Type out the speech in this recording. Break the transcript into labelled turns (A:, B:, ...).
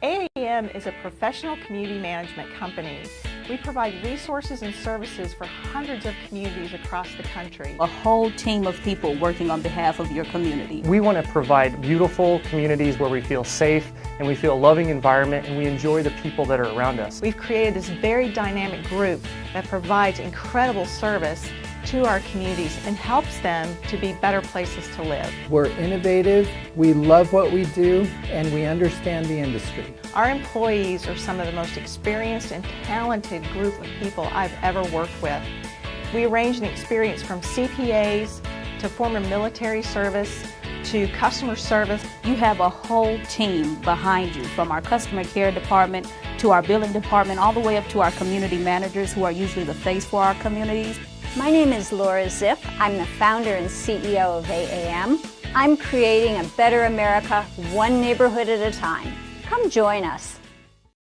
A: AAM is a professional community management company. We provide resources and services for hundreds of communities across the country.
B: A whole team of people working on behalf of your community.
C: We want to provide beautiful communities where we feel safe and we feel a loving environment and we enjoy the people that are around us.
A: We've created this very dynamic group that provides incredible service to our communities and helps them to be better places to live.
D: We're innovative, we love what we do, and we understand the industry.
A: Our employees are some of the most experienced and talented group of people I've ever worked with. We range in experience from CPAs to former military service to customer service.
B: You have a whole team behind you, from our customer care department to our billing department, all the way up to our community managers who are usually the face for our communities.
E: My name is Laura Ziff. I'm the founder and CEO of AAM. I'm creating a better America, one neighborhood at a time. Come join us.